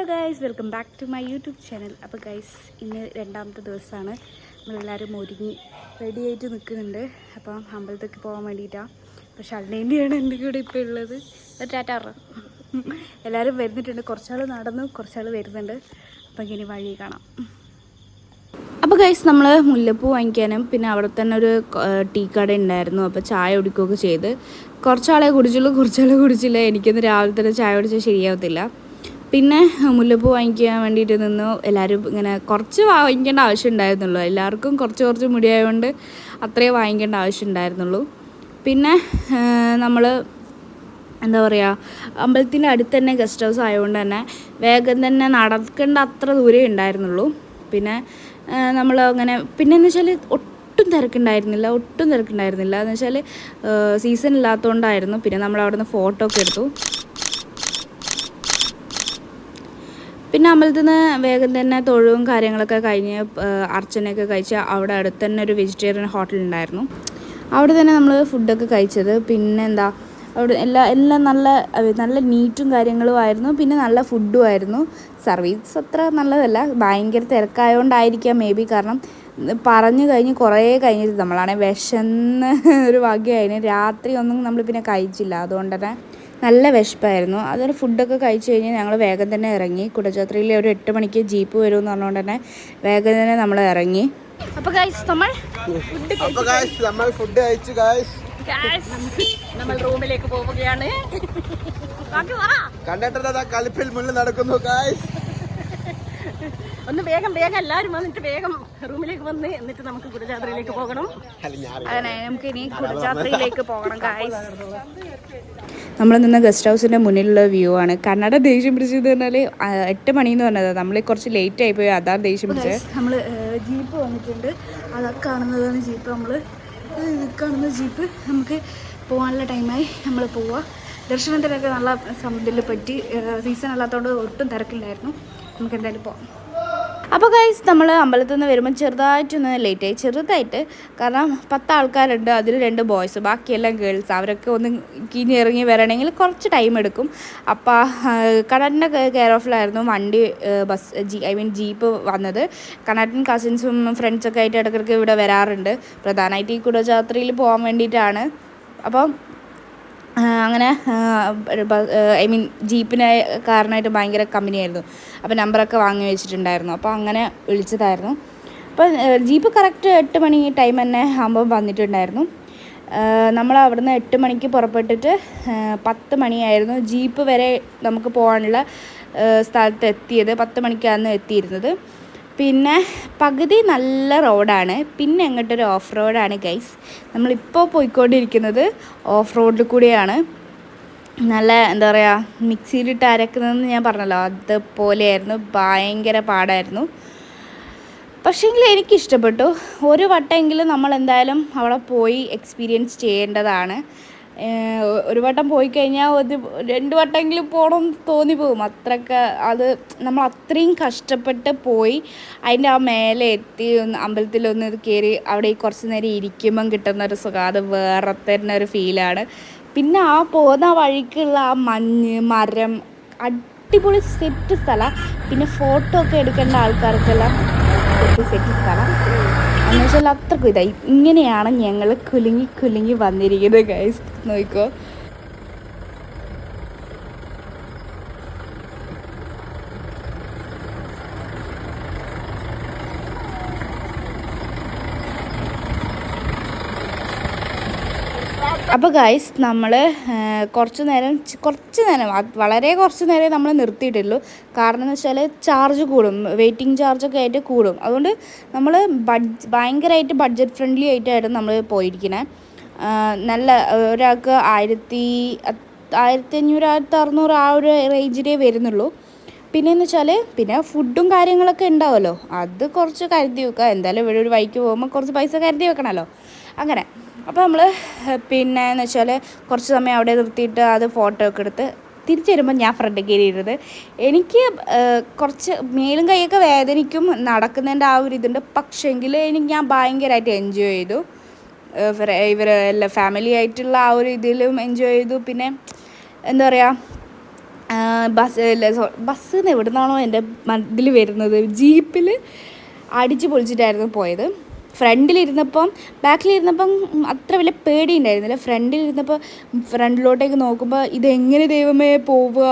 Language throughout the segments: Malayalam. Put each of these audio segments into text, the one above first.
Guys, welcome back to my YouTube channel. അപ്പോൾ ഗൈസ്, ഇന്ന് രണ്ടാമത്തെ ദിവസമാണ്. നമ്മളെല്ലാവരും ഒരുങ്ങി റെഡി ആയിട്ട് നിൽക്കുന്നുണ്ട്. അപ്പം അമ്പലത്തേക്ക് പോകാൻ വേണ്ടിയിട്ടാണ്. അപ്പോൾ ഷൾനേൻ്റെയാണ് എൻ്റെ കൂടെ ഇപ്പോൾ ഉള്ളത്. ടാറ്റാറ് എല്ലാവരും വരുന്നിട്ടുണ്ട്. കുറച്ചാൾ നടന്നു, കുറച്ചാൾ വരുന്നുണ്ട്. അപ്പം ഇങ്ങനെ വഴി കാണാം. അപ്പോൾ ഗൈസ്, നമ്മൾ മുല്ലപ്പൂ വാങ്ങിക്കാനും പിന്നെ അവിടെ തന്നെ ഒരു ടീ കട ഉണ്ടായിരുന്നു. അപ്പോൾ ചായ കുടിക്കുകയൊക്കെ ചെയ്ത് കുറച്ചാളെ കുടിച്ചുള്ളൂ, കുറച്ചാളെ കുടിച്ചില്ല. എനിക്കൊന്ന് രാവിലെ തന്നെ ചായ കുടിച്ചാൽ ശരിയാവത്തില്ല. പിന്നെ മുല്ലപ്പൂ വാങ്ങിക്കാൻ വേണ്ടിയിട്ട് നിന്നു. എല്ലാവരും ഇങ്ങനെ കുറച്ച് വാങ്ങിക്കേണ്ട ആവശ്യം ഉണ്ടായിരുന്നുള്ളൂ. എല്ലാവർക്കും കുറച്ച് മുടിയായതുകൊണ്ട് അത്രയേ വാങ്ങിക്കേണ്ട ആവശ്യം ഉണ്ടായിരുന്നുള്ളൂ. പിന്നെ നമ്മൾ എന്താ പറയുക, അമ്പലത്തിൻ്റെ അടുത്ത് തന്നെ ഗസ്റ്റ് ഹൗസ് ആയതുകൊണ്ട് തന്നെ വേഗം തന്നെ നടക്കേണ്ട അത്ര ദൂരമേ ഉണ്ടായിരുന്നുള്ളൂ. പിന്നെ നമ്മൾ അങ്ങനെ പിന്നെയെന്ന് വെച്ചാൽ ഒട്ടും തിരക്കുണ്ടായിരുന്നില്ല എന്ന് വെച്ചാൽ സീസൺ ഇല്ലാത്തതുകൊണ്ടായിരുന്നു. പിന്നെ നമ്മൾ അവിടെ നിന്ന് ഫോട്ടോ ഒക്കെ എടുത്തു. പിന്നെ അമ്പലത്തിൽ നിന്ന് വേഗം തന്നെ തൊഴുവും കാര്യങ്ങളൊക്കെ കഴിഞ്ഞ് അർച്ചനയൊക്കെ കഴിച്ച് അവിടെ അടുത്ത് തന്നെ ഒരു വെജിറ്റേറിയൻ ഹോട്ടൽ ഉണ്ടായിരുന്നു. അവിടെ തന്നെ നമ്മൾ ഫുഡൊക്കെ കഴിച്ചത്. പിന്നെ എന്താ, അവിടെ എല്ലാം നല്ല നീറ്റും കാര്യങ്ങളും ആയിരുന്നു. പിന്നെ നല്ല ഫുഡും ആയിരുന്നു. സർവീസ് അത്ര നല്ലതല്ല, ഭയങ്കര തിരക്കായതുകൊണ്ടായിരിക്കാം മേ ബി. കാരണം പറഞ്ഞു കഴിഞ്ഞ് കുറേ കഴിഞ്ഞിട്ട് നമ്മളാണെങ്കിൽ വിശന്ന് ഒരു വകയായിരുന്നു. രാത്രി ഒന്നും നമ്മൾ പിന്നെ കഴിച്ചില്ല, അതുകൊണ്ട് തന്നെ നല്ല വിശപ്പായിരുന്നു. അതിന് ഫുഡൊക്കെ കഴിച്ച് കഴിഞ്ഞ് ഞങ്ങൾ വേഗം തന്നെ ഇറങ്ങി. കുടജാത്രയിൽ ഒരു 8 മണിക്ക് ജീപ്പ് വരുമെന്ന് പറഞ്ഞുകൊണ്ട് തന്നെ വേഗം തന്നെ നമ്മൾ ഇറങ്ങി. അപ്പോൾ ഗൈസ്, നമ്മൾ ഫുഡ് കഴിച്ചു ഗൈസ്. നമ്മൾ റൂമിലേക്ക് പോവുകയാണ്. കണ്ടിട്ട് കളിപ്പിൽ മുന്നിൽ നടക്കുന്നു ഗൈസ്. ഒന്ന് വേഗം എല്ലാവരും വന്നിട്ട് വേഗം റൂമിലേക്ക് വന്ന് എന്നിട്ട് നമുക്ക് കുടജാത്രയിലേക്ക് പോകണം. അങ്ങനെ നമുക്ക് ഇനി കുടജാത്രയിലേക്ക് പോകണം ഗൈസ്. നമ്മൾ നിന്ന് ഗസ്റ്റ് ഹൗസിൻ്റെ മുന്നിലുള്ള വ്യൂ ആണ്. കന്നഡ ദേഷ്യം പിടിച്ചത് പറഞ്ഞാൽ 8 മണിന്ന് പറഞ്ഞത്, നമ്മൾ കുറച്ച് ലേറ്റ് ആയിപ്പോയി, അതാണ് ദേഷ്യം പിടിച്ചത്. നമ്മൾ ജീപ്പ് വന്നിട്ടുണ്ട്. അതൊക്കെ കാണുന്നതാണ് ജീപ്പ്. നമ്മൾ കാണുന്ന ജീപ്പ് നമുക്ക് പോകാനുള്ള ടൈമായി. നമ്മൾ പോവുക. ദർശനത്തിനൊക്കെ നല്ല സമുദ്രത്തിൽ പറ്റി. സീസൺ അല്ലാത്തതുകൊണ്ട് ഒട്ടും തിരക്കില്ലായിരുന്നു. നമുക്ക് എന്തായാലും പോകാം. അപ്പോൾ ഗൈസ്, നമ്മൾ അമ്പലത്തിൽ നിന്ന് വരുമ്പോൾ ചെറുതായിട്ടൊന്ന് ലേറ്റായി, ചെറുതായിട്ട്. കാരണം 10 ആൾക്കാരുണ്ട്, അതിൽ 2 ബോയ്സ്, ബാക്കിയെല്ലാം ഗേൾസ്. അവരൊക്കെ ഒന്ന് കിഞ്ഞിറങ്ങി വരണമെങ്കിൽ കുറച്ച് ടൈം എടുക്കും. അപ്പോൾ കണ്ണാട്ടിൻ്റെ കെയർ ഓഫിലായിരുന്നു വണ്ടി ജീപ്പ് വന്നത്. കണ്ണാട്ടിൻ കസിൻസും ഫ്രണ്ട്സൊക്കെ ആയിട്ട് ഇടയ്ക്കിടയ്ക്ക് ഇവിടെ വരാറുണ്ട്. പ്രധാനമായിട്ട് ഈ കുടജാത്രയിൽ പോകാൻ വേണ്ടിയിട്ടാണ്. അപ്പം അങ്ങനെ ജീപ്പിന് കാരണമായിട്ട് ഭയങ്കര കമ്പനിയായിരുന്നു. അപ്പോൾ നമ്പറൊക്കെ വാങ്ങി വെച്ചിട്ടുണ്ടായിരുന്നു. അപ്പോൾ അങ്ങനെ വിളിച്ചതായിരുന്നു. അപ്പോൾ ജീപ്പ് കറക്റ്റ് 8 മണി ടൈം തന്നെ ആകുമ്പോൾ വന്നിട്ടുണ്ടായിരുന്നു. നമ്മൾ അവിടുന്ന് 8 മണിക്ക് പുറപ്പെട്ടിട്ട് 10 മണിയായിരുന്നു ജീപ്പ് വരെ നമുക്ക് പോകാനുള്ള സ്ഥലത്ത് എത്തിയത്. 10 മണിക്കാണ് എത്തിയിരുന്നത്. പിന്നെ പകുതി നല്ല റോഡാണ്, പിന്നെ അങ്ങോട്ടൊരു ഓഫ് റോഡാണ് ഗൈസ്. നമ്മളിപ്പോൾ പോയിക്കൊണ്ടിരിക്കുന്നത് ഓഫ് റോഡിൽ കൂടിയാണ്. നല്ല എന്താ പറയുക, മിക്സിയിലിട്ട് അരക്കുന്നതെന്ന് ഞാൻ പറഞ്ഞല്ലോ, അതുപോലെയായിരുന്നു. ഭയങ്കര പാടായിരുന്നു. പക്ഷേങ്കിൽ എനിക്കിഷ്ടപ്പെട്ടു. ഒരു വട്ടമെങ്കിലും നമ്മളെന്തായാലും അവിടെ പോയി എക്സ്പീരിയൻസ് ചെയ്യേണ്ടതാണ്. ഒരു വട്ടം പോയി കഴിഞ്ഞാൽ 2 വട്ടമെങ്കിലും പോകണം തോന്നിപ്പോകും. അത്രയ്ക്ക് അത് നമ്മൾ അത്രയും കഷ്ടപ്പെട്ട് പോയി അതിൻ്റെ ആ മേലെ എത്തി അമ്പലത്തിലൊന്ന് കയറി അവിടെ കുറച്ച് നേരം ഇരിക്കുമ്പം കിട്ടുന്നൊരു സുഖം അത് വേറെ തന്നെ ഒരു ഫീലാണ്. പിന്നെ ആ പോകുന്ന വഴിക്കുള്ള ആ മഞ്ഞ്, മരം, അടിപൊളി സെറ്റ് സ്ഥലം. പിന്നെ ഫോട്ടോ ഒക്കെ എടുക്കേണ്ട ആൾക്കാർക്കെല്ലാം സെറ്റ് സ്ഥലം എന്ന് വെച്ചാൽ അത്രക്കും ഇതായി. ഇങ്ങനെയാണ് ഞങ്ങൾ കുലുങ്ങി വന്നിരിക്കുന്നത് ഗൈസ്. നോക്കിക്കോ. അപ്പോൾ ഗൈസ്, നമ്മൾ കുറച്ച് നേരം വളരെ കുറച്ച് നേരം നമ്മൾ നിർത്തിയിട്ടുള്ളൂ. കാരണം എന്ന് വെച്ചാൽ ചാർജ് കൂടും, വെയിറ്റിംഗ് ചാർജൊക്കെ ആയിട്ട് കൂടും. അതുകൊണ്ട് നമ്മൾ ഭയങ്കരമായിട്ട് ബഡ്ജറ്റ് ഫ്രണ്ട്ലി ആയിട്ടായിരുന്നു നമ്മൾ പോയിരിക്കുന്നത്. നല്ല ഒരാൾക്ക് 1500 1600 ആ ഒരു റേഞ്ചിലേ വരുന്നുള്ളൂ. പിന്നെയെന്ന് വെച്ചാൽ പിന്നെ ഫുഡും കാര്യങ്ങളൊക്കെ ഉണ്ടാവുമല്ലോ, അത് കുറച്ച് കരുതി വെക്കുക. എന്തായാലും ഇവിടെ ഒരു വഴിക്ക് പോകുമ്പോൾ കുറച്ച് പൈസ കരുതി വെക്കണമല്ലോ. അങ്ങനെ അപ്പോൾ നമ്മൾ പിന്നെ എന്ന് വെച്ചാൽ കുറച്ച് സമയം അവിടെ നിർത്തിയിട്ട് അത് ഫോട്ടോ ഒക്കെ എടുത്ത് തിരിച്ചു വരുമ്പോൾ ഞാൻ ഫ്രണ്ട് കയറിയിരുന്നത്. എനിക്ക് കുറച്ച് മേലും കൈയൊക്കെ വേദനിക്കും നടക്കുന്നതിൻ്റെ ആ ഒരു ഇതുണ്ട്. പക്ഷേങ്കിൽ ഞാൻ ഭയങ്കരമായിട്ട് എൻജോയ് ചെയ്തു. ഇവരെല്ലാം ഫാമിലി ആയിട്ടുള്ള ആ ഒരു ഇതിലും എൻജോയ് ചെയ്തു. പിന്നെ എന്താ പറയുക, ബസ്സിൽ നിന്ന് എവിടെ നിന്നാണോ എൻ്റെ ഇതിൽ വരുന്നത്, ജീപ്പിൽ അടിച്ച് പൊളിച്ചിട്ടായിരുന്നു പോയത്. ഫ്രണ്ടിലിരുന്നപ്പം ബാക്കിലിരുന്നപ്പം അത്ര വലിയ പേടി ഉണ്ടായിരുന്നില്ല. ഫ്രണ്ടിലിരുന്നപ്പോൾ ഫ്രണ്ടിലോട്ടേക്ക് നോക്കുമ്പോൾ ഇതെങ്ങനെ ദൈവമേ പോവുക,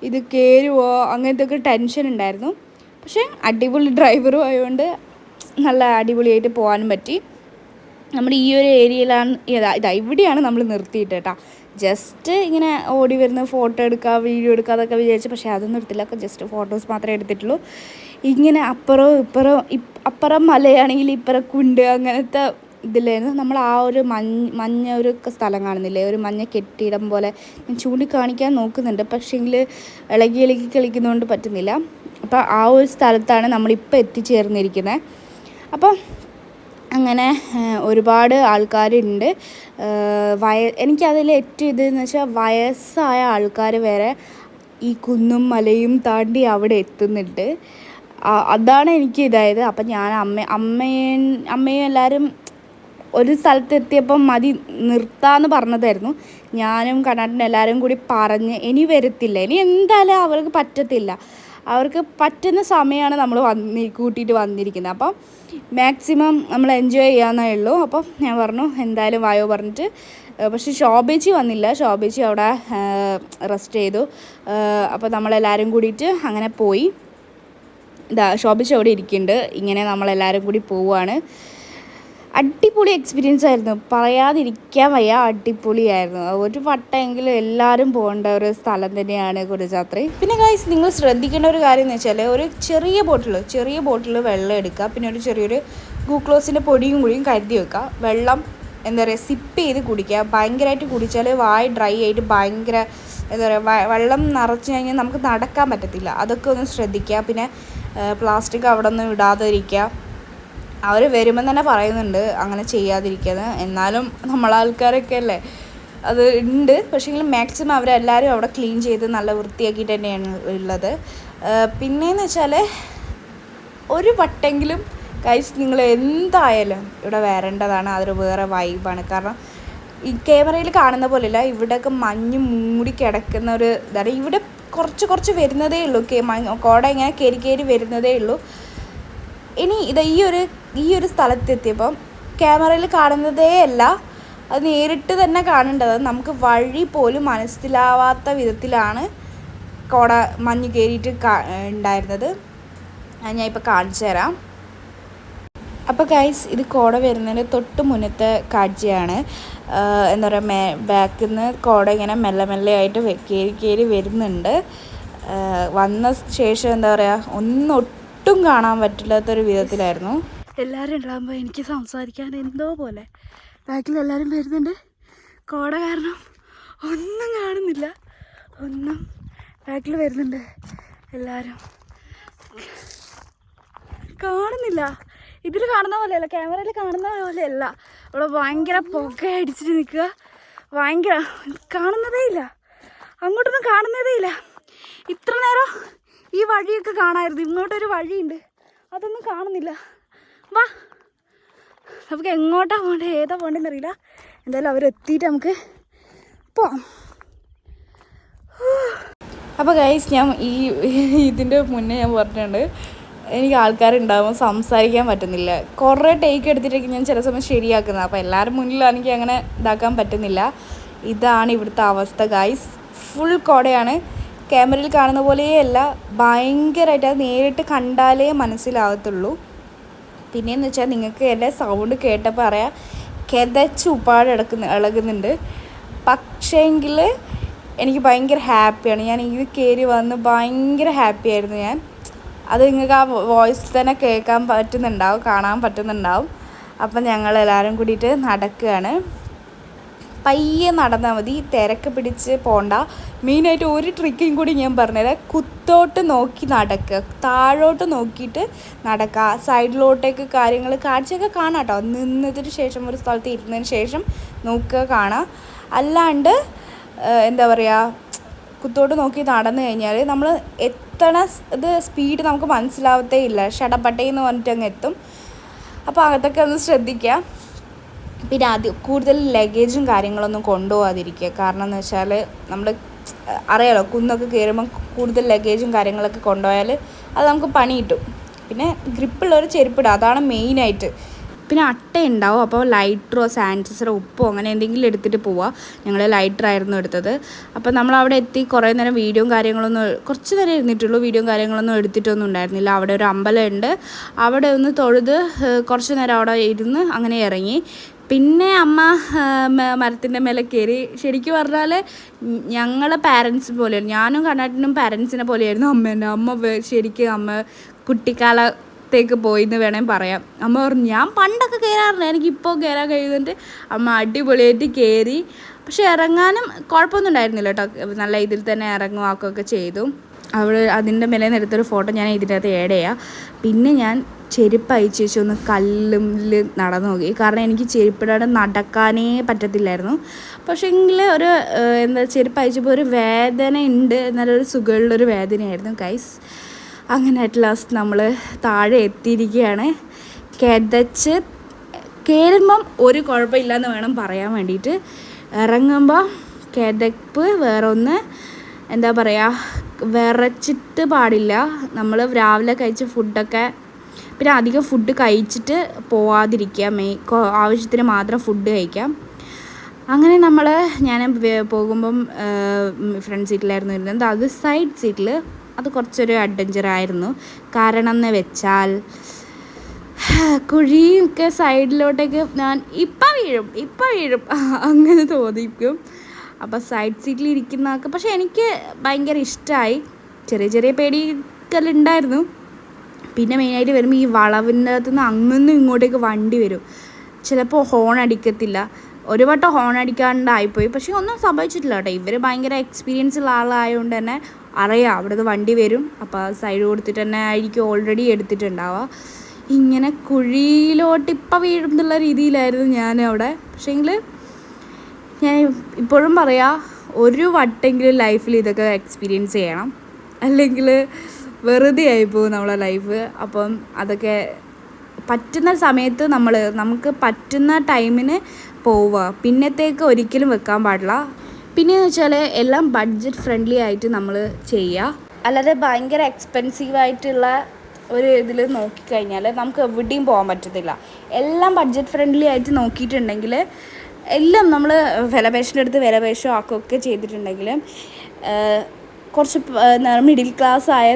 ഇത് കയറുമോ, അങ്ങനത്തെ ഒക്കെ ടെൻഷൻ ഉണ്ടായിരുന്നു. പക്ഷേ അടിപൊളി ഡ്രൈവറും ആയതുകൊണ്ട് നല്ല അടിപൊളിയായിട്ട് പോകാനും പറ്റി. നമ്മുടെ ഈ ഒരു ഏരിയയിലാണ് ഇവിടെയാണ് നമ്മൾ നിർത്തിയിട്ട് കേട്ടോ. ജസ്റ്റ് ഇങ്ങനെ ഓടി വരുന്ന ഫോട്ടോ എടുക്കുക, വീഡിയോ എടുക്കുക അതൊക്കെ വിചാരിച്ചു. പക്ഷേ അതൊന്നും എടുത്തില്ല, ജസ്റ്റ് ഫോട്ടോസ് മാത്രമേ എടുത്തിട്ടുള്ളൂ. ഇങ്ങനെ അപ്പുറം മലയാണെങ്കിൽ ഇപ്പുറം കുണ്ട്, അങ്ങനത്തെ ഇതിലായിരുന്നു. നമ്മൾ ആ ഒരു മഞ്ഞ ഒരു സ്ഥലം കാണുന്നില്ലേ, ഒരു മഞ്ഞ കെട്ടിടം പോലെ ഞാൻ ചൂണ്ടിക്കാണിക്കാൻ നോക്കുന്നുണ്ട്, പക്ഷേങ്കിൽ ഇളകി കളിക്കുന്നതുകൊണ്ട് പറ്റുന്നില്ല. അപ്പോൾ ആ ഒരു സ്ഥലത്താണ് നമ്മളിപ്പോൾ എത്തിച്ചേർന്നിരിക്കുന്നത്. അപ്പം അങ്ങനെ ഒരുപാട് ആൾക്കാരുണ്ട്. എനിക്കതിൽ ഏറ്റവും ഇതെന്ന് വെച്ചാൽ വയസ്സായ ആൾക്കാർ വരെ ഈ കുന്നും മലയും താണ്ടി അവിടെ എത്തുന്നുണ്ട്. അതാണ് എനിക്ക് ഇതായത്. അപ്പം ഞാൻ അമ്മയും എല്ലാവരും ഒരു സ്ഥലത്തെത്തിയപ്പം മതി നിർത്താമെന്ന് പറഞ്ഞതായിരുന്നു. ഞാനും കണ്ണാട്ടനും എല്ലാവരും കൂടി പറഞ്ഞ് ഇനി വരത്തില്ല, ഇനി എന്തായാലും അവർക്ക് പറ്റത്തില്ല, അവർക്ക് പറ്റുന്ന സമയമാണ് നമ്മൾ കൂട്ടിയിട്ട് വന്നിരിക്കുന്നത്. അപ്പം മാക്സിമം നമ്മൾ എൻജോയ് ചെയ്യാമെന്നേ ഉള്ളൂ. അപ്പം ഞാൻ പറഞ്ഞു എന്തായാലും വായോ പറഞ്ഞിട്ട്. പക്ഷേ ശോഭേച്ചി വന്നില്ല, ശോഭേച്ചി അവിടെ റെസ്റ്റ് ചെയ്തു. അപ്പോൾ നമ്മളെല്ലാവരും കൂടിയിട്ട് അങ്ങനെ പോയി. ശോഭേച്ചി അവിടെ ഇരിക്കുന്നുണ്ട്. ഇങ്ങനെ നമ്മളെല്ലാവരും കൂടി പോവുകയാണ്. അടിപൊളി എക്സ്പീരിയൻസ് ആയിരുന്നു, പറയാതിരിക്കാൻ വയ്യ, അടിപൊളിയായിരുന്നു. ഒരു വട്ടമെങ്കിലും എല്ലാവരും പോകേണ്ട ഒരു സ്ഥലം തന്നെയാണ് കുടജാത്രി. പിന്നെ ഗൈസ്, നിങ്ങൾ ശ്രദ്ധിക്കേണ്ട ഒരു കാര്യം എന്ന് വെച്ചാൽ ഒരു ചെറിയ ബോട്ടിൽ വെള്ളം എടുക്കുക, പിന്നെ ഒരു ചെറിയൊരു ഗ്ലൂക്കോസിൻ്റെ പൊടിയും കൂടിയും കരുതി വെക്കുക. വെള്ളം എന്താ പറയുക, സിപ്പ് ചെയ്ത് കുടിക്കുക. ഭയങ്കരമായിട്ട് കുടിച്ചാൽ വായ ഡ്രൈ ആയിട്ട് ഭയങ്കര എന്താ പറയുക, വെള്ളം നിറച്ച് കഴിഞ്ഞാൽ നമുക്ക് നടക്കാൻ പറ്റത്തില്ല. അതൊക്കെ ഒന്ന് ശ്രദ്ധിക്കുക. പിന്നെ പ്ലാസ്റ്റിക് അവിടെ ഒന്നും ഇടാതിരിക്കുക. അവർ വരുമ്പം തന്നെ പറയുന്നുണ്ട് അങ്ങനെ ചെയ്യാതിരിക്കുന്നത്. എന്നാലും നമ്മളാൾക്കാരൊക്കെ അല്ലേ, അത് ഉണ്ട്. പക്ഷേങ്കിലും മാക്സിമം അവരെല്ലാവരും അവിടെ ക്ലീൻ ചെയ്ത് നല്ല വൃത്തിയാക്കിയിട്ട് തന്നെയാണ് ഉള്ളത്. പിന്നെയെന്ന് വെച്ചാൽ ഒരു വട്ടെങ്കിലും ഗൈസ് നിങ്ങൾ എന്തായാലും ഇവിടെ വരേണ്ടതാണ്. അതൊരു വേറെ വൈബാണ്. കാരണം ഈ ക്യാമറയിൽ കാണുന്ന പോലെയല്ല, ഇവിടെയൊക്കെ മഞ്ഞ് മൂടി കിടക്കുന്ന ഒരു ഇതാണ്. ഇവിടെ കുറച്ച് വരുന്നതേ ഉള്ളൂ, കോട ഇങ്ങനെ കയറി വരുന്നതേ ഉള്ളൂ. ഇനി ഈ ഒരു സ്ഥലത്തെത്തിയപ്പം ക്യാമറയിൽ കാണുന്നതേ അല്ല, അത് നേരിട്ട് തന്നെ കാണേണ്ടത്. നമുക്ക് വഴി പോലും മനസ്സിലാവാത്ത വിധത്തിലാണ് കോട മഞ്ഞ് കയറിയിട്ട് ഉണ്ടായിരുന്നത്. ഞാൻ ഇപ്പോൾ കാണിച്ചു തരാം. അപ്പോൾ ഗൈസ്, ഇത് കോട വരുന്നതിന് തൊട്ട് മുന്നത്തെ കാഴ്ചയാണ്. എന്താ പറയുക, ബാക്കിൽ നിന്ന് കോട ഇങ്ങനെ മെല്ലെ ആയിട്ട് കയറി വരുന്നുണ്ട്. വന്ന ശേഷം എന്താ പറയുക, ഒട്ടും കാണാൻ പറ്റില്ലാത്തൊരു വിധത്തിലായിരുന്നു. എല്ലാവരും ഉണ്ടാകുമ്പോൾ എനിക്ക് സംസാരിക്കാൻ എന്തോ പോലെ. ബാക്കിൽ എല്ലാവരും വരുന്നുണ്ട്, കോട കാരണം ഒന്നും കാണുന്നില്ല. ബാക്കിൽ വരുന്നുണ്ട്, എല്ലാവരും കാണുന്നില്ല. ഇതിൽ കാണുന്ന പോലെയല്ല, ക്യാമറയിൽ കാണുന്ന പോലെയല്ല. ഇവിടെ ഭയങ്കര പുക അടിച്ചിട്ട് നിൽക്കുക. ഭയങ്കര കാണുന്നതേ ഇല്ല, അങ്ങോട്ടൊന്നും കാണുന്നതേ ഇല്ല. ഇത്ര നേരം ഈ വഴിയൊക്കെ കാണാമായിരുന്നു. ഇങ്ങോട്ടൊരു വഴിയുണ്ട്, അതൊന്നും കാണുന്നില്ല. വാ, നമുക്ക് എങ്ങോട്ടാ പോകേണ്ടത്, ഏതാ പോകേണ്ടതെന്ന് അറിയില്ല. എന്തായാലും അവരെത്തിയിട്ട് നമുക്ക് പോവാം. അപ്പോൾ ഗൈസ്, ഞാൻ ഇതിൻ്റെ മുന്നേ ഞാൻ പറഞ്ഞിട്ടുണ്ട്, എനിക്ക് ആൾക്കാരുണ്ടാകുമ്പോൾ സംസാരിക്കാൻ പറ്റുന്നില്ല. കുറേ ടേക്ക് എടുത്തിട്ടൊക്കെ ഞാൻ ചില സമയം ശരിയാക്കുന്നത്. അപ്പോൾ എല്ലാവരും മുന്നിലാണെങ്കിൽ അങ്ങനെ ഇതാക്കാൻ പറ്റുന്നില്ല. ഇതാണ് ഇവിടുത്തെ അവസ്ഥ ഗൈസ്. ഫുൾ കോടയാണ്, ക്യാമറയിൽ കാണുന്ന പോലെയല്ല, ഭയങ്കരമായിട്ട് അത് നേരിട്ട് കണ്ടാലേ മനസ്സിലാകത്തുള്ളൂ. പിന്നെയെന്ന് വെച്ചാൽ നിങ്ങൾക്ക് എൻ്റെ സൗണ്ട് കേട്ടപ്പോൾ അറിയാം, കിതച്ച് ഉപ്പാട് ഇളകുന്നുണ്ട്. പക്ഷേങ്കിൽ എനിക്ക് ഭയങ്കര ഹാപ്പിയാണ്. ഞാൻ ഇത് കയറി വന്ന് ഭയങ്കര ഹാപ്പിയായിരുന്നു ഞാൻ. അത് നിങ്ങൾക്ക് ആ വോയിസിൽ തന്നെ കേൾക്കാൻ പറ്റുന്നുണ്ടാവും, കാണാൻ പറ്റുന്നുണ്ടാവും. അപ്പം ഞങ്ങളെല്ലാവരും കൂടിയിട്ട് നടക്കുകയാണ്. പയ്യെ നടന്നാൽ മതി, തിരക്ക് പിടിച്ച് പോണ്ട. മെയിനായിട്ട് ഒരു ട്രിക്കും കൂടി ഞാൻ പറഞ്ഞുതരാം. കുത്തോട്ട് നോക്കി നടക്കുക, താഴോട്ട് നോക്കിയിട്ട് നടക്കുക. സൈഡിലോട്ടേക്ക് കാര്യങ്ങൾ കാഴ്ചയൊക്കെ കാണാം കേട്ടോ. നിന്നതിന് ശേഷം ഒരു സ്ഥലത്ത് ഇരുന്നതിന് ശേഷം നോക്കുക, കാണാം. അല്ലാണ്ട് എന്താ പറയുക, കുത്തോട്ട് നോക്കി നടന്നു കഴിഞ്ഞാൽ നമ്മൾ എത്തണ ഇത് സ്പീഡ് നമുക്ക് മനസ്സിലാവത്തേ ഇല്ല. ഷടപട്ടേന്ന് പറഞ്ഞിട്ട് അങ്ങ് എത്തും. അപ്പോൾ അതൊക്കെ ഒന്ന് ശ്രദ്ധിക്കുക. പിന്നെ കൂടുതൽ ലഗേജും കാര്യങ്ങളൊന്നും കൊണ്ടുപോകാതിരിക്കുക. കാരണം എന്ന് വെച്ചാൽ നമ്മൾ അറിയാലോ, കുന്നൊക്കെ കയറുമ്പം കൂടുതൽ ലഗേജും കാര്യങ്ങളൊക്കെ കൊണ്ടുപോയാൽ അത് നമുക്ക് പണി കിട്ടും. പിന്നെ ഗ്രിപ്പുള്ളൊരു ചെരുപ്പിടുക, അതാണ് മെയിനായിട്ട്. പിന്നെ അട്ട ഉണ്ടാവും, അപ്പോൾ ലൈറ്ററോ സാനിറ്റൈസറോ ഉപ്പോ അങ്ങനെ എന്തെങ്കിലും എടുത്തിട്ട് പോവുക. ഞങ്ങൾ ലൈറ്ററായിരുന്നു എടുത്തത്. അപ്പോൾ നമ്മളവിടെ എത്തി കുറേ നേരം വീഡിയോയും കാര്യങ്ങളൊന്നും, കുറച്ച് നേരം ഇരുന്നിട്ടുള്ളൂ, വീഡിയോയും കാര്യങ്ങളൊന്നും എടുത്തിട്ടൊന്നും ഉണ്ടായിരുന്നില്ല. അവിടെ ഒരു അമ്പലമുണ്ട്, അവിടെ ഒന്ന് തൊഴുത് കുറച്ച് നേരം അവിടെ ഇരുന്ന് അങ്ങനെ ഇറങ്ങി. പിന്നെ അമ്മ മരത്തിൻ്റെ മേലെ കയറി. ശരിക്കും പറഞ്ഞാൽ ഞങ്ങളെ പാരൻസ് പോലെയാണ്, ഞാനും കണ്ണാട്ടിനും പാരൻസിനെ പോലെയായിരുന്നു അമ്മേൻ്റെ. ശരിക്കും അമ്മ കുട്ടിക്കാലത്തേക്ക് പോയി എന്ന് വേണമെങ്കിൽ പറയാം. അമ്മ പറഞ്ഞു ഞാൻ പണ്ടൊക്കെ കയറാറില്ല, എനിക്കിപ്പോൾ കയറാൻ കഴിയുന്നുണ്ട്. അമ്മ അടിപൊളിയായിട്ട് കയറി. പക്ഷെ ഇറങ്ങാനും കുഴപ്പമൊന്നും ഉണ്ടായിരുന്നില്ല കേട്ടോ, നല്ല ഇതിൽ തന്നെ ഇറങ്ങുവാക്കുകയൊക്കെ ചെയ്തു. അവിടെ അതിൻ്റെ മേലെ നിന്ന് എടുത്തൊരു ഫോട്ടോ ഞാൻ ഇതിനകത്ത് ആഡ് ചെയ്യാം. പിന്നെ ഞാൻ ചെരുപ്പ് അയച്ചു വെച്ച് ഒന്ന് കല്ലിൽ നടന്നു നോക്കി, കാരണം എനിക്ക് ചെരുപ്പിടാതെ നടക്കാനേ പറ്റത്തില്ലായിരുന്നു. പക്ഷേ എങ്കിൽ ഒരു ചെരുപ്പ് അയച്ചപ്പോൾ ഒരു വേദന ഉണ്ട്, എന്നാലൊരു സുഖമുള്ളൊരു വേദനയായിരുന്നു ഗൈസ്. അങ്ങനെ അറ്റ് ലാസ്റ്റ് നമ്മൾ താഴെ എത്തിയിരിക്കുകയാണ്. കിതച്ച് കയറുമ്പം ഒരു കുഴപ്പമില്ലയെന്ന് വേണം പറയാൻ വേണ്ടിയിട്ട്. ഇറങ്ങുമ്പോൾ കിതപ്പ് വേറൊന്ന്, എന്താ പറയുക, വിറച്ചിട്ട് പാടില്ല. നമ്മൾ രാവിലെ കഴിച്ച ഫുഡൊക്കെ, പിന്നെ അധികം ഫുഡ് കഴിച്ചിട്ട് പോവാതിരിക്കുക, ആവശ്യത്തിന് മാത്രം ഫുഡ് കഴിക്കാം. അങ്ങനെ ഞാൻ പോകുമ്പം ഫ്രണ്ട് സീറ്റിലായിരുന്നു ഇരുന്നത്. അത് സൈഡ് സീറ്റിൽ അത് കുറച്ചൊരു അഡ്വഞ്ചറായിരുന്നു. കാരണം എന്ന് വെച്ചാൽ കുഴിയൊക്കെ സൈഡിലോട്ടേക്ക് ഞാൻ ഇപ്പം വീഴും അങ്ങനെ തോന്നിക്കും. അപ്പോൾ സൈഡ് സീറ്റിൽ ഇരിക്കുന്നതൊക്കെ, പക്ഷേ എനിക്ക് ഭയങ്കര ഇഷ്ടമായി. ചെറിയ പേടിക്കലുണ്ടായിരുന്നു. പിന്നെ മെയിനായിട്ട് വരുമ്പോൾ ഈ വളവിൻ്റെ അകത്തു നിന്ന് അങ്ങൊന്നും ഇങ്ങോട്ടേക്ക് വണ്ടി വരും. ചിലപ്പോൾ ഹോൺ അടിക്കത്തില്ല. ഒരു വട്ടം ഹോൺ അടിക്കാണ്ടായിപ്പോയി, പക്ഷേ ഒന്നും സംഭവിച്ചിട്ടില്ല കേട്ടോ. ഇവർ ഭയങ്കര എക്സ്പീരിയൻസ് ഉള്ള ആളായതുകൊണ്ട് തന്നെ അറിയാം അവിടുന്ന് വണ്ടി വരും. അപ്പോൾ സൈഡ് കൊടുത്തിട്ട് തന്നെ ആയിരിക്കും ഓൾറെഡി എടുത്തിട്ടുണ്ടാവുക. ഇങ്ങനെ കുഴിയിലോട്ട് ഇപ്പം വീഴുന്നുള്ള രീതിയിലായിരുന്നു ഞാൻ അവിടെ. പക്ഷേങ്കിൽ ഞാൻ ഇപ്പോഴും പറയാം, ഒരു വട്ടെങ്കിലും ലൈഫിൽ ഇതൊക്കെ എക്സ്പീരിയൻസ് ചെയ്യണം, അല്ലെങ്കിൽ വെറുതെ ആയിപ്പോവും നമ്മളെ ലൈഫ്. അപ്പം അതൊക്കെ പറ്റുന്ന സമയത്ത് നമുക്ക് പറ്റുന്ന ടൈമിന് പോവുക, പിന്നത്തേക്ക് ഒരിക്കലും വെക്കാൻ പാടില്ല. പിന്നെയെന്ന് വെച്ചാൽ എല്ലാം ബഡ്ജറ്റ് ഫ്രണ്ട്ലി ആയിട്ട് നമ്മൾ ചെയ്യുക, അല്ലാതെ ഭയങ്കര എക്സ്പെൻസീവായിട്ടുള്ള ഒരു ഇതിൽ നോക്കിക്കഴിഞ്ഞാൽ നമുക്ക് എവിടെയും പോകാൻ പറ്റത്തില്ല. എല്ലാം ബഡ്ജറ്റ് ഫ്രണ്ട്ലി ആയിട്ട് നോക്കിയിട്ടുണ്ടെങ്കിൽ, എല്ലാം നമ്മൾ വിലപേശിൻ്റെ അടുത്ത് വിലപേശോ ആക്കുകയൊക്കെ ചെയ്തിട്ടുണ്ടെങ്കിൽ കുറച്ച് മിഡിൽ ക്ലാസ് ആയ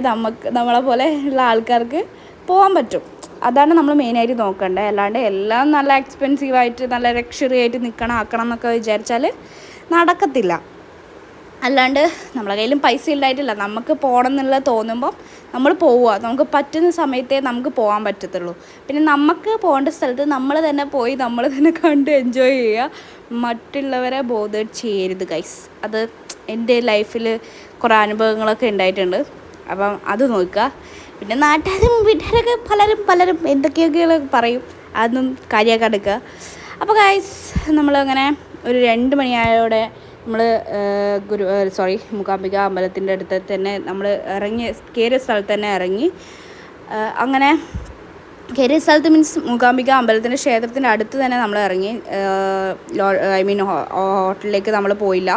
നമ്മളെ പോലെ ഉള്ള ആൾക്കാർക്ക് പോകാൻ പറ്റും. അതാണ് നമ്മൾ മെയിനായിട്ട് നോക്കേണ്ടത്. അല്ലാണ്ട് എല്ലാം നല്ല എക്സ്പെൻസീവായിട്ട് നല്ല ലക്ഷറി ആയിട്ട് ആക്കണം എന്നൊക്കെ വിചാരിച്ചാൽ നടക്കത്തില്ല. അല്ലാണ്ട് നമ്മളെ കയ്യിലും പൈസ ഇല്ലായിട്ടില്ല, നമുക്ക് പോകണം എന്നുള്ള തോന്നുമ്പം നമ്മൾ പോവുക. നമുക്ക് പറ്റുന്ന സമയത്തേ നമുക്ക് പോകാൻ പറ്റത്തുള്ളൂ. പിന്നെ നമുക്ക് പോകേണ്ട സ്ഥലത്ത് നമ്മൾ തന്നെ പോയി നമ്മൾ തന്നെ കണ്ട് എൻജോയ് ചെയ്യുക. മറ്റുള്ളവരെ ബോധർ ചെയ്യരുത് ഗൈസ്. അത് എൻ്റെ ലൈഫിൽ കുറേ അനുഭവങ്ങളൊക്കെ ഉണ്ടായിട്ടുണ്ട്. അപ്പം അത് നോക്കുക. പിന്നെ നാട്ടുകാരും വീട്ടുകാരൊക്കെ പലരും എന്തൊക്കെയൊക്കെ പറയും, അതൊന്നും കാര്യമാക്കാൻ എടുക്കുക. അപ്പോൾ ഗൈസ് നമ്മളങ്ങനെ ഒരു 2 മണിയായോടെ നമ്മൾ മൂകാംബിക അമ്പലത്തിൻ്റെ അടുത്ത് തന്നെ നമ്മൾ കയറിയ സ്ഥലത്ത് തന്നെ ഇറങ്ങി. അങ്ങനെ കയറിയ സ്ഥലത്ത് മീൻസ് മൂകാംബിക അമ്പലത്തിൻ്റെ ക്ഷേത്രത്തിൻ്റെ അടുത്ത് തന്നെ നമ്മൾ ഇറങ്ങി. ഹോട്ടലിലേക്ക് നമ്മൾ പോയില്ല,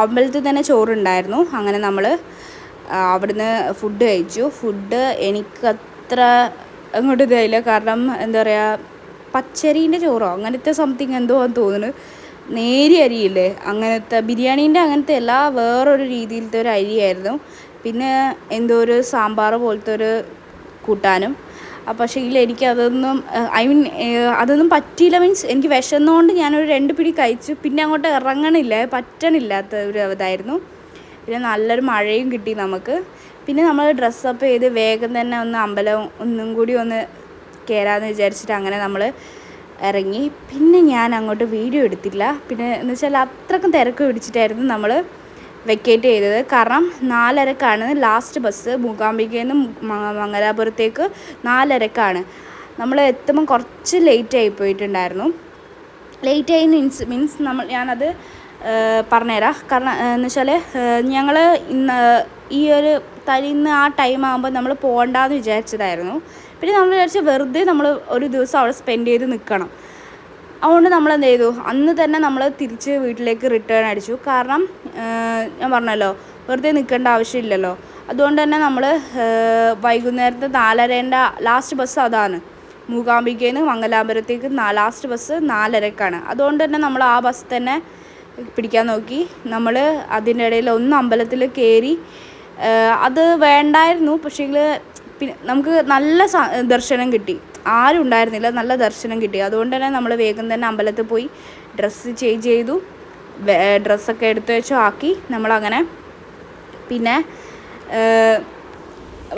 അമ്പലത്തിൽ തന്നെ ചോറുണ്ടായിരുന്നു. അങ്ങനെ നമ്മൾ അവിടുന്ന് ഫുഡ് കഴിച്ചു. ഫുഡ് എനിക്കത്ര അങ്ങോട്ട് ഇതായില്ല, കാരണം എന്താ പറയുക, പച്ചരീൻ്റെ ചോറോ അങ്ങനത്തെ സംതിങ് എന്തോ തോന്നുന്നു, നേരിയ അരിയില്ലേ അങ്ങനത്തെ, ബിരിയാണീൻ്റെ അങ്ങനത്തെ അല്ല, വേറൊരു രീതിയിലത്തെ ഒരു അരിയായിരുന്നു. പിന്നെ എന്തോ ഒരു സാമ്പാർ പോലത്തെ ഒരു കൂട്ടാനും. പക്ഷേ എനിക്കതൊന്നും അതൊന്നും പറ്റിയില്ല. മീൻസ് എനിക്ക് വിശന്നുകൊണ്ട് ഞാനൊരു 2 പിടി കഴിച്ചു. പിന്നെ അങ്ങോട്ട് പറ്റണില്ലാത്ത ഒരു ഇതായിരുന്നു. പിന്നെ നല്ലൊരു മഴയും കിട്ടി നമുക്ക്. പിന്നെ നമ്മൾ ഡ്രസ്സപ്പ് ചെയ്ത് വേഗം തന്നെ അമ്പലം ഒന്നും കൂടി കയറാമെന്ന് വിചാരിച്ചിട്ട് അങ്ങനെ നമ്മൾ ഇറങ്ങി. പിന്നെ ഞാൻ അങ്ങോട്ട് വീഡിയോ എടുത്തില്ല. പിന്നെ എന്ന് വെച്ചാൽ അത്രക്കും തിരക്ക് പിടിച്ചിട്ടായിരുന്നു നമ്മൾ വെക്കേറ്റ് ചെയ്തത്. കാരണം 4:30ക്കാണ് ലാസ്റ്റ് ബസ്. മൂകാംബികയിൽ നിന്ന് മംഗലാപുരത്തേക്ക് 4:30ക്കാണ്. നമ്മൾ എത്തുമ്പം കുറച്ച് ലേറ്റായി പോയിട്ടുണ്ടായിരുന്നു. ലേറ്റായി മീൻസ് ഞാനത് പറഞ്ഞുതരാം. കാരണം എന്ന് വെച്ചാൽ ഞങ്ങൾ ഇന്ന് ആ ടൈം ആകുമ്പോൾ നമ്മൾ പോകണ്ടെന്ന് വിചാരിച്ചതായിരുന്നു. പിന്നെ നമ്മൾ വിചാരിച്ച വെറുതെ നമ്മൾ ഒരു ദിവസം അവിടെ സ്പെൻഡ് ചെയ്ത് നിൽക്കണം. അതുകൊണ്ട് നമ്മൾ എന്ത് ചെയ്തു, അന്ന് തന്നെ നമ്മൾ തിരിച്ച് വീട്ടിലേക്ക് റിട്ടേൺ അടിച്ചു. കാരണം ഞാൻ പറഞ്ഞല്ലോ വെറുതെ നിൽക്കേണ്ട ആവശ്യമില്ലല്ലോ. അതുകൊണ്ട് തന്നെ നമ്മൾ വൈകുന്നേരത്തെ 4:30 ലാസ്റ്റ് ബസ് അതാണ്. മൂകാംബികയിൽ നിന്ന് മംഗലാപുരത്തേക്ക് ലാസ്റ്റ് ബസ് 4:30ക്കാണ്. അതുകൊണ്ട് തന്നെ നമ്മൾ ആ ബസ് തന്നെ പിടിക്കാൻ നോക്കി. നമ്മൾ അതിൻ്റെ ഇടയിൽ ഒന്ന് അമ്പലത്തിൽ കയറി. അത് വേണ്ടായിരുന്നു, പക്ഷേങ്കിൽ പിന്നെ നമുക്ക് നല്ല ദർശനം കിട്ടി. ആരും ഉണ്ടായിരുന്നില്ല, നല്ല ദർശനം കിട്ടി. അതുകൊണ്ട് തന്നെ നമ്മൾ വേഗം തന്നെ അമ്പലത്തിൽ പോയി ഡ്രസ്സ് ചേഞ്ച് ചെയ്തു, ഡ്രസ്സൊക്കെ എടുത്ത് വെച്ചു ആക്കി. നമ്മളങ്ങനെ പിന്നെ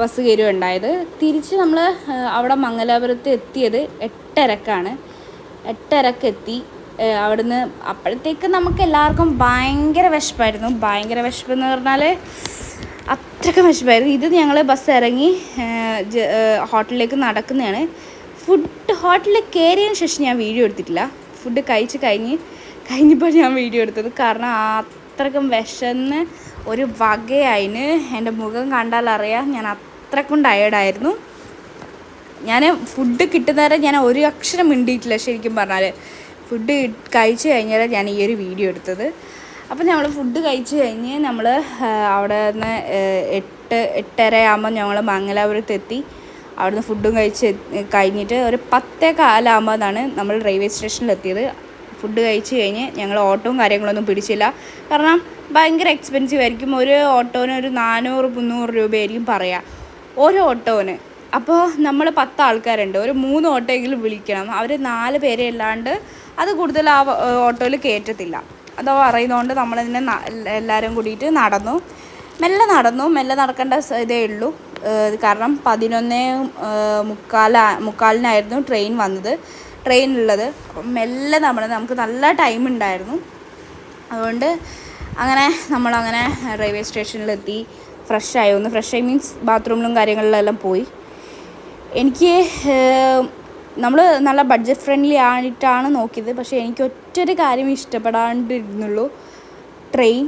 ബസ് കയറുകയുണ്ടായത്. തിരിച്ച് നമ്മൾ അവിടെ മംഗലാപുരത്ത് എത്തിയത് 8:30ക്കാണ്. 8:30ക്ക് എത്തി. അവിടുന്ന് അപ്പോഴത്തേക്ക് നമുക്ക് എല്ലാവർക്കും ഭയങ്കര വിശപ്പായിരുന്നു. ഭയങ്കര വിശപ്പെന്ന് പറഞ്ഞാൽ അത്രയ്ക്ക് വിശപ്പായിരുന്നു. ഇത് ഞങ്ങൾ ബസ് ഇറങ്ങി ഹോട്ടലിലേക്ക് നടക്കുന്നതാണ്. ഹോട്ടലിൽ കയറിയതിന് ശേഷം ഞാൻ വീഡിയോ എടുത്തിട്ടില്ല. ഫുഡ് കഴിഞ്ഞപ്പോൾ ഞാൻ വീഡിയോ എടുത്തത്. കാരണം അത്രയ്ക്കും വിശന്ന് ഒരു വകയായിന്. എൻ്റെ മുഖം കണ്ടാലറിയാം ഞാൻ അത്രയ്ക്കും ടയേർഡായിരുന്നു. ഞാൻ ഫുഡ് കിട്ടുന്നവരെ ഞാൻ ഒരു അക്ഷരം മിണ്ടിയിട്ടില്ല. ശരിക്കും പറഞ്ഞാൽ ഫുഡ് കഴിച്ച് കഴിഞ്ഞാൽ ഞാൻ ഈ ഒരു വീഡിയോ എടുത്തത്. അപ്പം നമ്മൾ ഫുഡ് കഴിച്ച് കഴിഞ്ഞ് നമ്മൾ അവിടെ നിന്ന് 8:30 ആകുമ്പോൾ ഞങ്ങൾ മംഗലാപുരത്തെത്തി. അവിടുന്ന് ഫുഡും കഴിഞ്ഞിട്ട് ഒരു 10:15 നമ്മൾ റെയിൽവേ സ്റ്റേഷനിലെത്തിയത്. ഫുഡ് കഴിച്ച് കഴിഞ്ഞ് ഞങ്ങൾ ഓട്ടോയും കാര്യങ്ങളൊന്നും പിടിച്ചില്ല. കാരണം ഭയങ്കര എക്സ്പെൻസീവ് ആയിരിക്കും. ഒരു ഓട്ടോന് ഒരു 400-300 രൂപയായിരിക്കും പറയുക ഓരോ ഓട്ടോന്. അപ്പോൾ നമ്മൾ 10 ആൾക്കാരുണ്ട്, ഒരു 3 ഓട്ടോയെങ്കിലും വിളിക്കണം. അവർ 4 പേരെ അല്ലാണ്ട് അത് കൂടുതൽ ആ ഓട്ടോയിൽ കയറ്റത്തില്ല. അത് പറയുന്നതുകൊണ്ട് നമ്മളിതിനെ എല്ലാവരും കൂടിയിട്ട് മെല്ലെ നടക്കേണ്ട ഇതേ ഉള്ളൂ. കാരണം 11:45 ട്രെയിൻ ട്രെയിനുള്ളത്. അപ്പം മെല്ലെ നമുക്ക് നല്ല ടൈം ഉണ്ടായിരുന്നു. അതുകൊണ്ട് അങ്ങനെ നമ്മളങ്ങനെ റെയിൽവേ സ്റ്റേഷനിലെത്തി. ഫ്രഷായി മീൻസ് ബാത്റൂമിലും കാര്യങ്ങളിലെല്ലാം പോയി. എനിക്ക് നമ്മൾ നല്ല ബഡ്ജറ്റ് ഫ്രണ്ട്ലി ആയിട്ടാണ് നോക്കിയത്. പക്ഷേ എനിക്ക് ഒറ്റൊരു കാര്യം ഇഷ്ടപ്പെടാണ്ടിരുന്നുള്ളൂ. ട്രെയിൻ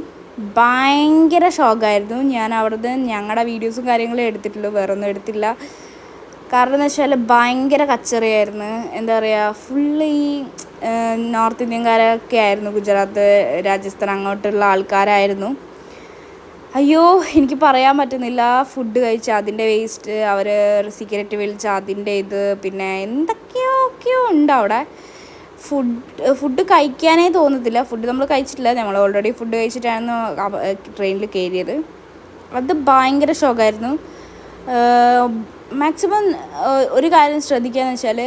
ഭയങ്കര ഷോക്കായിരുന്നു. ഞാൻ അവിടുന്ന് ഞങ്ങളുടെ വീഡിയോസും കാര്യങ്ങളും എടുത്തിട്ടുള്ളൂ, വേറൊന്നും എടുത്തില്ല. കാരണം എന്ന് വെച്ചാൽ ഭയങ്കര കച്ചറയായിരുന്നു. എന്താ പറയുക, ഫുള്ള് ഈ നോർത്ത് ഇന്ത്യൻകാരൊക്കെ ആയിരുന്നു. ഗുജറാത്ത്, രാജസ്ഥാൻ അങ്ങോട്ടുള്ള ആൾക്കാരായിരുന്നു. അയ്യോ, എനിക്ക് പറയാൻ പറ്റുന്നില്ല. ഫുഡ് കഴിച്ച അതിൻ്റെ വേസ്റ്റ്, അവർ സിഗരറ്റ് വലിച്ച അതിൻ്റെ ഇത്, പിന്നെ എന്തൊക്കെയോ ഉണ്ട് അവിടെ. ഫുഡ് കഴിക്കാനേ തോന്നത്തില്ല. ഫുഡ് നമ്മൾ കഴിച്ചിട്ടില്ല, നമ്മൾ ഓൾറെഡി ഫുഡ് കഴിച്ചിട്ടായിരുന്നു ട്രെയിനിൽ കയറിയത്. അത് ഭയങ്കര ഷോക്കായിരുന്നു. മാക്സിമം ഒരു കാര്യം ശ്രദ്ധിക്കുകയെന്ന് വെച്ചാൽ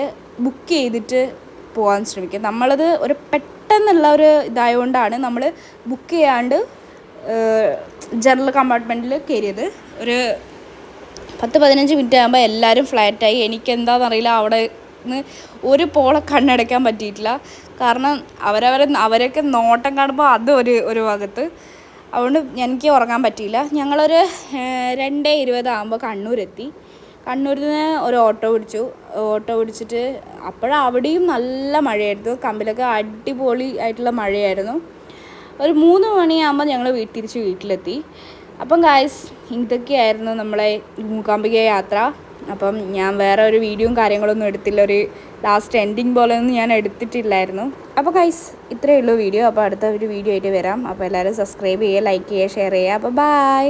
ബുക്ക് ചെയ്തിട്ട് പോകാൻ ശ്രമിക്കുക. നമ്മളത് ഒരു പെട്ടെന്നുള്ള ഒരു ഇതായതുകൊണ്ടാണ് നമ്മൾ ബുക്ക് ചെയ്യാണ്ട് ജനറൽ കമ്പാർട്ട്മെൻറ്റിൽ കയറിയത്. ഒരു 10-15 മിനിറ്റ് ആകുമ്പോൾ എല്ലാവരും ഫ്ലാറ്റായി. എനിക്കെന്താണെന്നറിയില്ല, അവിടെ നിന്ന് ഒരു പോളെ കണ്ണടയ്ക്കാൻ പറ്റിയിട്ടില്ല. കാരണം അവരൊക്കെ നോട്ടം കാണുമ്പോൾ അത് ഒരു ഭാഗത്ത്. അതുകൊണ്ട് എനിക്ക് ഉറങ്ങാൻ പറ്റിയില്ല. ഞങ്ങളൊരു 2:20 ആകുമ്പോൾ കണ്ണൂരെത്തി. കണ്ണൂരിൽ നിന്ന് ഒരു ഓട്ടോ പിടിച്ചിട്ട് അവിടെയും നല്ല മഴയായിരുന്നു. കമ്പിലൊക്കെ അടിപൊളി ആയിട്ടുള്ള മഴയായിരുന്നു. ഒരു 3 മണിയാകുമ്പോൾ ഞങ്ങൾ തിരിച്ച് വീട്ടിലെത്തി. അപ്പം ഗായ്സ്, ഇതൊക്കെയായിരുന്നു നമ്മളെ മൂകാംബിക യാത്ര. അപ്പം ഞാൻ വേറെ ഒരു വീഡിയോയും കാര്യങ്ങളൊന്നും എടുത്തില്ല. ഒരു ലാസ്റ്റ് എൻഡിങ് പോലെയൊന്നും ഞാൻ എടുത്തിട്ടില്ലായിരുന്നു. അപ്പോൾ ഗായ്സ്, ഇത്രയേ ഉള്ളൂ വീഡിയോ. അപ്പോൾ അടുത്ത ഒരു വീഡിയോ ആയിട്ട് വരാം. അപ്പോൾ എല്ലാവരും സബ്സ്ക്രൈബ് ചെയ്യുക, ലൈക്ക് ചെയ്യുക, ഷെയർ ചെയ്യുക. അപ്പോൾ ബൈ.